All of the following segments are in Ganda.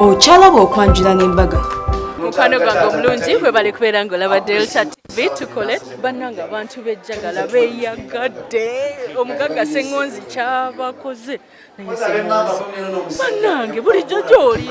Okyalaba okwanjula n'embaga. Mukwano gwange omulungi bwe bali kubeera ng'olaba Delta TV tukole bannanga abantu b'ejjagala beeyagadde omugagga Ssengozi kyabakoze naye Ssengozi bannange bulijjo gy'oli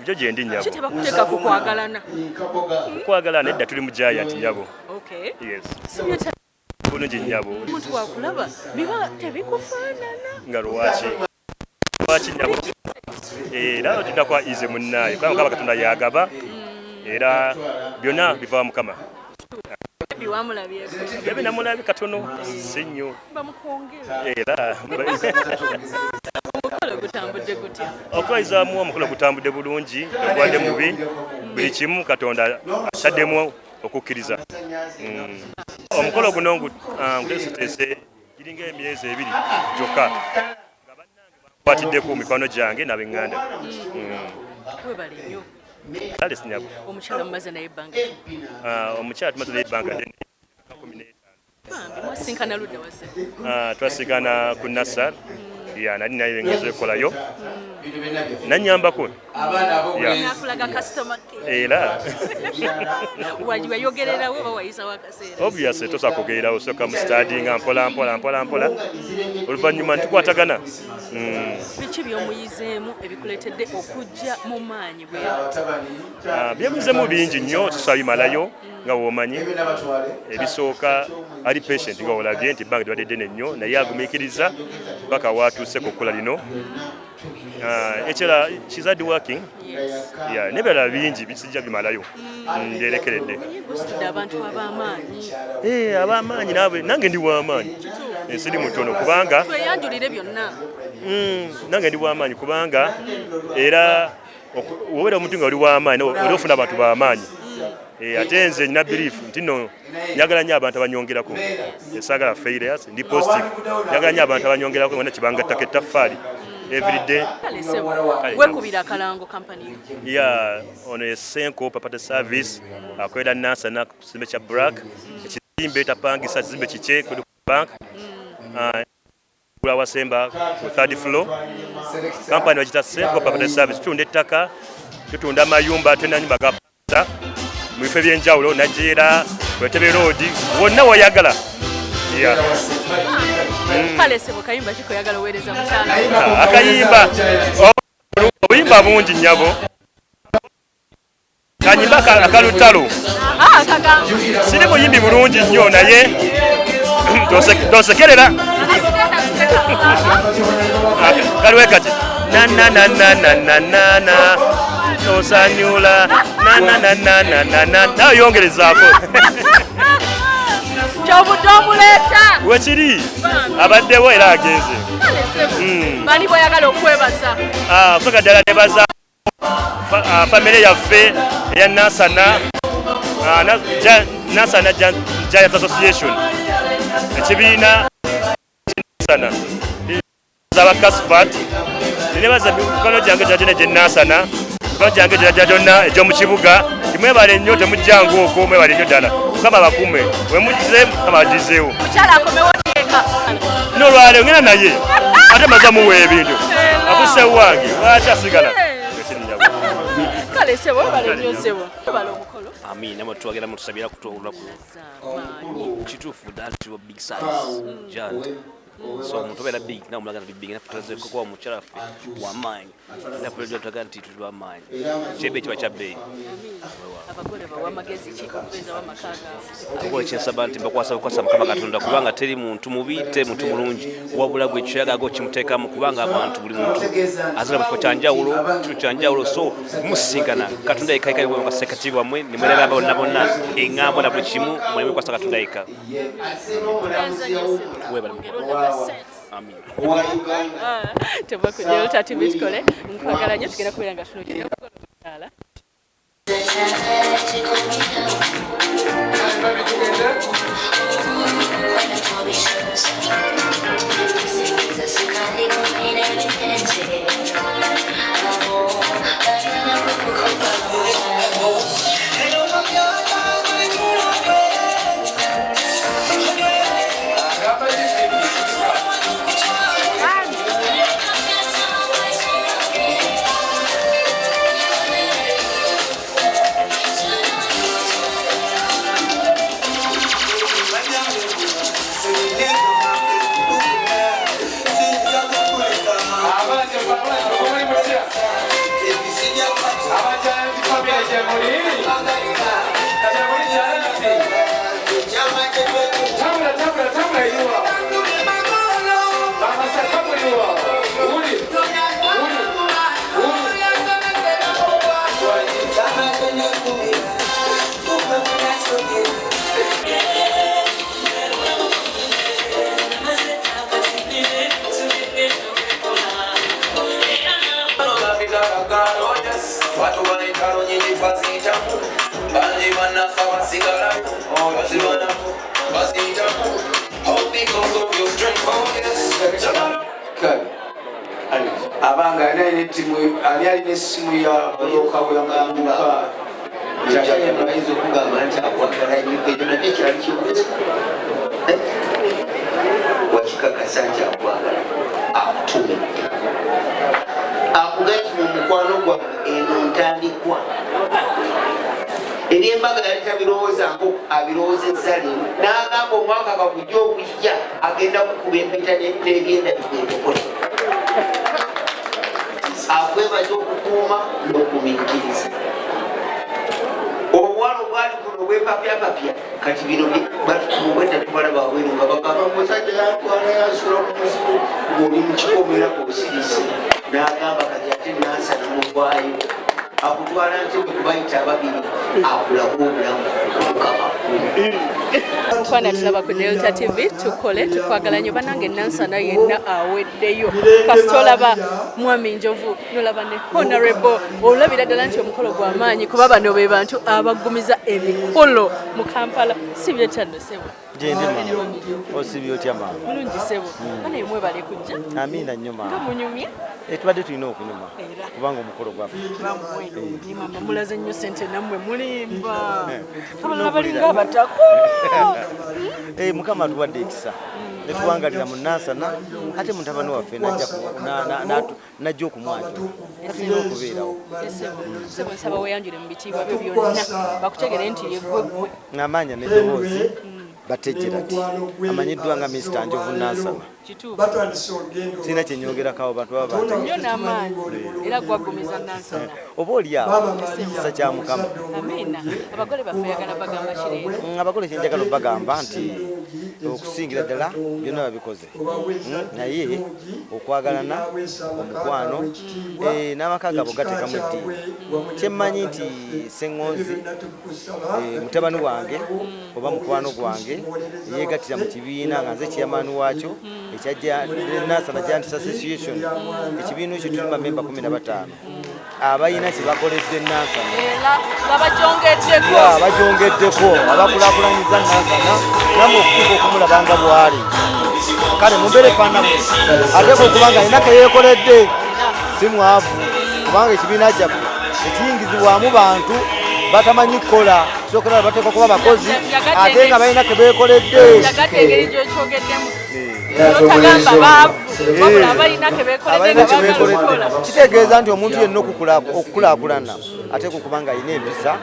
Byo gye ndi nyabo. kitaba kuteeka ku kwagalana Okwagalana edda tuli mu giant nyabo. okay Yes. sibyo Bulungi nyabo. omuntu wakulaba biba tebikufaanana Nga lwaki. Lwaki nyabo. Era tudda kwa ize munnaye. Kwa Mukama Katonda yagaba. Era byonna biva Mukama. biwamulabyeko Bebe namulabi katono sinyo. bamukwongera Era omukolo gutambudde gutya okwayizaamu omukolo gutambudde bulungi ogwadde mubi buli kimu Katonda ataddemu okukkiriza. Omukolo guno nguteeseteese giringa emyezi ebiri gyokka nga bannange bakwatiddeko mu mikwano gyange n'ab'eŋŋanda. webale nnyo Kale sinyabo. omukyala mumaze naye ebbanga Omukyala tumaze n'ebbanga ddene 15. bambi mwasinkana ludda wase Twasinkana ku Nassar. Nali naye ngezo ekolayo. Nanyambako. nakulaga customer care Era wayogererawo oba wayisawo akaseera obviously tosobola kugererawo osooka mu stadi nga mpola oluvannyuma ntukwatagana. biki by'omuyizeemu ebikuleetedde okujja mu maanyi bwe Byebuzeemu bingi nnyo tusobola bimalayo nga woomanyi. Ebisooka ali patient nga olabye nti ebbanga libadde ddene nnyo naye agumiikiriza paka watuuse ku kkula lino. Ekirala she's hard working. N'ebirala bingi bisijja bimalayo nderekeredde. gusitudde abantu ab'amaanyi Ab'amaanyi naawe nange ndi w'amaanyi. Siri mutono kubanga tweyanjulire byonna nange ndi w'amaanyi kubanga era wobeera omuntu nga oli w'amaanyi oli ofuna abantu b'amaanyi. Ate nze nina belief nti nno njagala nnyo abantu abanyongerako. Saagala failures, ndi positive. Njagala nnyo abantu abanyongerako nga kibangattako ettaffaali everyday. kale sebo wekubira akalango kampani Ono ye Ssenko Property Service akolera Nansana ku kizimbe kya Black. Ekizimbe tapangisa kizimbe kikye ku bank. Kula wasemba ku 3rd floor. Kampani bagita Ssenko Property Service tutunda ettaka, tutunda amayumba, tulina nyumba gapasa mu bifo ebyenjawulo Najera, Wetebe Road, wonna wayagala. kale sebo kayimba kikoyagala oweereza mukyala Akayimba obuyimba bungi nnyabo. Kanyimba akalutalo. kagamba Siri muyimbi bulungi nnyo naye tosekerera. Kaliwe kati na tosanyula na nawe yongerezaako. kyobudde omuleeta Wekiri abaddewo era agenze. kale sebo bani boyagala okwebaza Kusooka ddala nebaza famire yaffe eya Nansana Nansana Giant Association, ekibiina Nansana z'abakasifat. Nebaza mikono gyange gyonna gye Nansana, mikono gyange gyonna egy'omu kibuga. Timwebale nnyo temujjanga okwo, mwebale nnyo ddala. Mukama abakume we mugize Mukama agizeewo. mukyala akomewo teeka N'olwaleero ngenda naye ate maze muwa ebintu afuse wange lwaki asigala. kale sebo bale nnyo sebo bale omukolo Amina mutwagera mutusabira kutola ku maanyi kituufu that to a big size giant. So omuntu obeera big nawe omulaga nti big nafutuze kuba omukyala ffe w'amaanyi nafutuze tutaga nti tuli w'amaanyi kyebe kiba kya bbeeyi. abagole bawa amagezi ki okubeeza w'amaka gaabwe Akola kyensaba nti mbakwasa Mukama Katonda kubanga teri muntu mubi te muntu mulungi wabula gwe kyoyagaga okimuteekamu kubanga abantu buli muntu azira mu kifo kyanjawulo kintu kyanjawulo so musisinkana Katonda yekka yekka mu kasekati bwamwe ne mweraba bonna bonna eŋŋambo na buli kimu muleme kwasa Katonda yekka. Webale Amin. teva ku Delta TV tukole nkwagala nnyo tugenda kubeera nga tunogera omukyala abanga alina timu ali alina essimu ya OKWANJULA ayinza okugamba nti akwagala ekyo nate kyali kibuuzo wakikakasa nti akwagala akutumidde akugati mu mukwano gwamme eno ntandikwa ebyembaga yali tabirowoozako abirowoozezza leero n'agamba omwaka kakujja okujja agenda kukuba empeta n'egenda bigenda akwebaza okukuuma n'okumiikiriza obuwala obwali kuno obwepapyapapya kati bino mubweta tubalaba wabweru nga bagamba musajja yatwala yasula ku muzibu ng'oli mu kikomera osirise n'agamba kati ate nansana muvaayo akutwala nti kubayita ababiri akulaga obulamu omukama Twana tulaba ku Delta TV tukole tukwagala nnyo bannange Nansana yenna aweddeyo kasitolaba mwami Njovu nolaba ne honorable olabira ddala nti omukolo gw'amaanyi kuba bano be bantu abagumiza emikolo mu Kampala si byetano sebo osibyo tyama mulungi sebo bana emwe bali kujja amina nnyo mama munyumye tubadde tulina okunyuma kubanga omukolo gwaffe ni mama mulaze nnyo sente nammwe mulimba abalala balinga abatako mukama atuwadde ekisa netuwangalira mu Nansana ate mutabani waffe najja okumwajula katulina okubeerawo sebo nsaba weyanjule mu bitiibwa byo byonna bakutegere nti yeggweggwe ng'amaanya n'eddoboozi bategera ti amanyiddwa nga Mr. Njovu Nansana sirina kyenyogerako bantu baba nnyo n'amaanyi era gwagumiza Nansana oba oliawo kisa kya mukama amina abagole baffe yagala bagamba kireero abagole kyenjagala obagamba nti okusingira ddala byonna babikoze naye okwagalana omukwano n'amaka gabo gateekamu eddiini kyemmanyi nti Ssengozi mutabani wange oba mukwano gwange yeegattira mu kibiina nga nze chairman waakyo ekya Nansana Giants Association ekibiina ekyo tulima memba 15 abayina kye bakoledde Nansana bajongeddeko abakulaakulanyiza Nansana namwe okutuuka okumulabanga bwali kale mumbeere fanamu ateeka okuba nga alina keyeekoledde si mwavu kubanga ekibiina kyaffe ekiyingizibwamu bantu batamanyi kukola sookera bateeka kuba bakozi ate nga balina kebeekoledde kitegeeza nti omuntu yenna okukulaakulana ateeka okuba nga alina empisa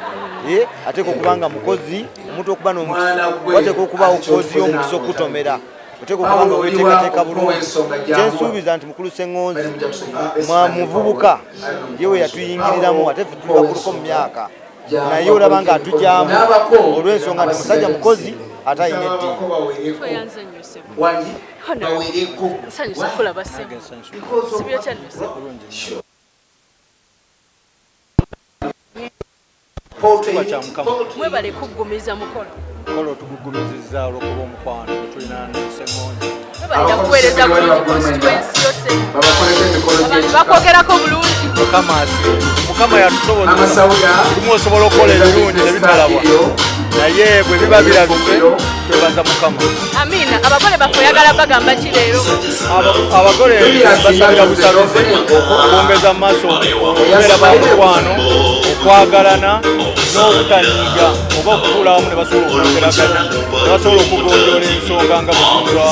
ateeka okuba nga mukozi omuntu okuba n'omukisa wateeka okuba okozi omukisa okutomera oteeka okuba nga weteekateeka bulungi kyensuubiza nti mukulu Ssengozi muvubuka yewe yatuyingiriramu ate tubakuluko mu myaka naye olaba nga atujyamu olw'ensonga nti musajja mukozi ate alina eddiini mwebale kuggumiza mukolo tugugumizizza olwokuba omukwano tulina Ssengozi mwebalira kuweereza bulungi constituency yose abantu bakwogerako bulungi mukama yatusoboza tulimu osobola okukola ebirungi nebitalabwa naye bwe biba birabise twebaza mukama amina abagole baffe oyagala bagamba ki leero abagole basabira busaruzi okwongeza mu maaso okubeera bamukwano okwagalana n'obutanyiiga oba okutuula wamu ne basobola okwogeragana ne basobola okugonjoola ensonga nga bwezigwa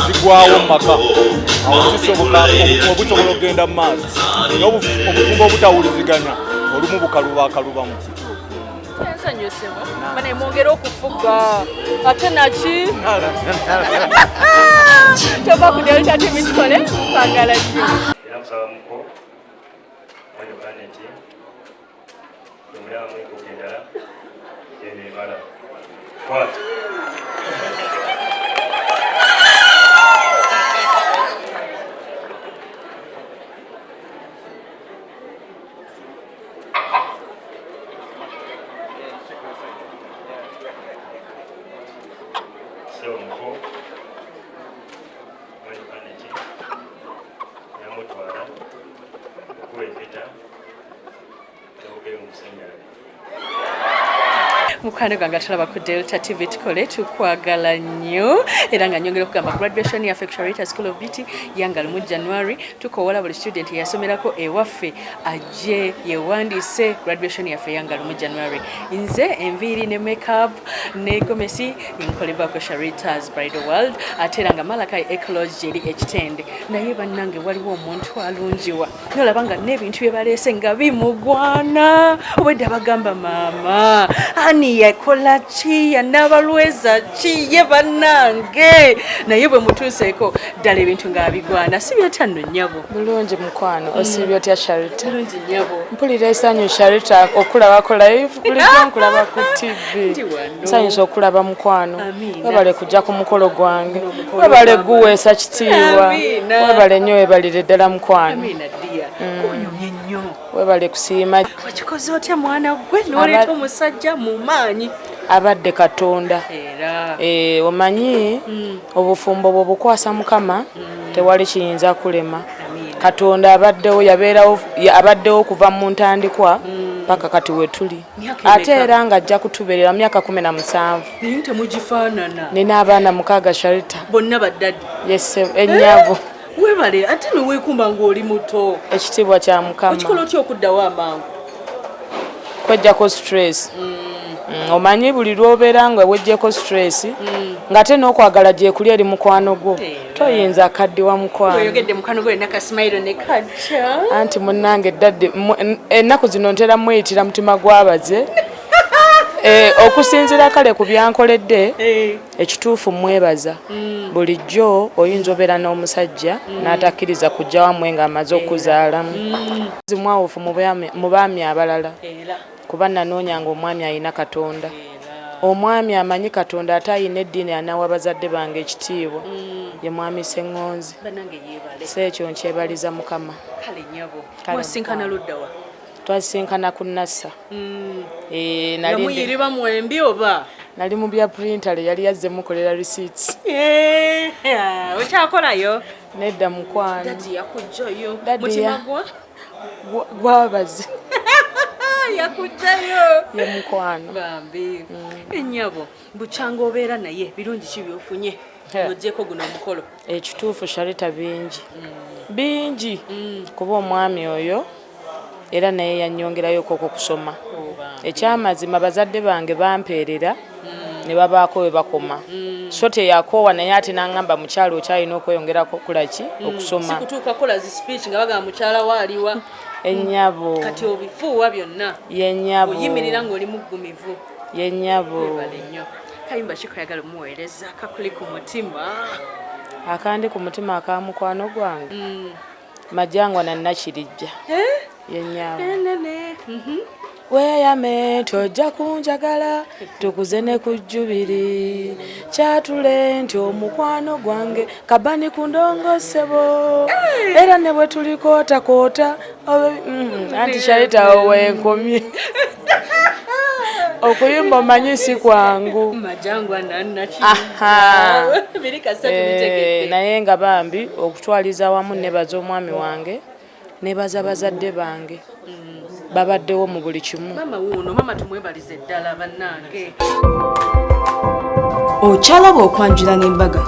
zigwawo mu maka awo kisoboka obusobola okugenda mu maaso naye obufumbo obutawulizigana olumu bukaluba akalubamu ensanyusebo bane mwongera okufuga ate naki tova ku Delta TV tukole twagala nnyo era kusaba muko Annet omulaba mwekuuka endala eno ebala kwata Ssengozi Annet yamutwala okuwempeta tewogere omusennyala mukwano gwange tulaba ku Delta TV tukole tukwagala nnyo era nga nyongera okugamba graduation yaffe Sharita School of Beauty yangala mu January tukowola buli student yasomerako ewaffe ajje yewandiise graduation yaffe yangala mu January nze enviiri ne makeup ne gomesi nkolebwa ko Sharita's Bridal World ate era nga Malakai Ecology jeri ekitende naye bannange waliwo omuntu alungiwa nolaba nga n'ebintu bye baleese nga bimugwana obwedda bagamba maama ani yakola ki yanabalweza ki ye bannange naye bwe mutuuseeko ddala ebintu ng'abigwana si byotanno nnyabo bulungi mukwano osibye otya Sharita bulungi nnyabo mpulira essanyu Sharita okulabako live bulijjo nkulaba ku TV nsanyusa okulaba mukwano webale kujja ku mukolo gwange webale guweesa kitiibwa webale nnyo webalire ddala mukwano kunyumye nnyo webale kusiima okikoze otya mwana gwe n'oleeta omusajja mu maanyi abadde Katonda omanyi obufumbo bwe bukwasa Mukama tewali kiyinza kulema Katonda abaddewo kuva mu ntandikwa paka kati we tuli ate era nga ajja kutubeerera myaka 17 naye temugifaanana nina abaana 6 Sharita bonna baddadi yese ennyabo webale ate neweekumba ng'oli muto ekitiibwa kya Mukama okikola otya okuddawo amangu kwejjako stress omanyi buli lw'obeera nga wejjeko stress nga te n'okwagala gyekuli eri mukwano gwo toyinza akaddiwa mukwano oyogedde mukwano gwo nakasimayiro ne kajja anti munnange ddadde ennaku zino ntera mweyitira mutima gwabaze okusinziira kale ku byankoledde ekituufu mwebaza bulijjo oyinza obeera n'omusajja n'atakkiriza kujja wamwe ng'amaze okuzaalamu zimwawufu mu baami abalala kuba nanoonyanga omwami alina Katonda omwami amanyi Katonda ate ayina eddiini anawa bazadde bange ekitiibwa ye mwami Ssengozi si ekyo nkyebaliza Mukama kale nnyabo mwasinkana luddawa twasinkana ku Nassa yamuyiriba mwembi oba nali mu bya printale yali yazze mukolera receipts okyakolayo nedda mukwano dadi yakujjayo mutima gwabaze yakujjayo ye mukwano bambi ennyabo bukyanga obeera naye birungi ki byofunye ogyeko guno omukolo ekituufu Sharita bingi kuba omwami oyo era naye yannyongerayoko kusoma ekyamazima bazadde bange bampeerera ne babaako we bakoma so teyakoowa naye ate n'aŋŋamba mukyalo okyalina okweyongerako kulaki okusoma sikutuuka kola zi speech nga baga mukyala waaliwa ennyabo kati obifuuwa byonna yennyabo oyimirira ng'oli muggumivu yennyabo bale nnyo kayimba kikoyagala omuweereza kakuli ku mutima akandi ku mutima aka mukwano gwange majangwa na Nakirijja yennyabo weeyame tojja kunjagala tukuze ne ku Jjubiri kyatule nti omukwano gwange kabani ku ndongosebo era ne bwe tulikootakoota anti Sharita owenkomye okuyimba omanyi si kwangu naye nga bambi okutwaliza wamu nebaza omwami wange nebaza bazadde bange babaddewo mu buli kimu mama tumwebalize ddala bannange okyalaba okwanjula n'embaga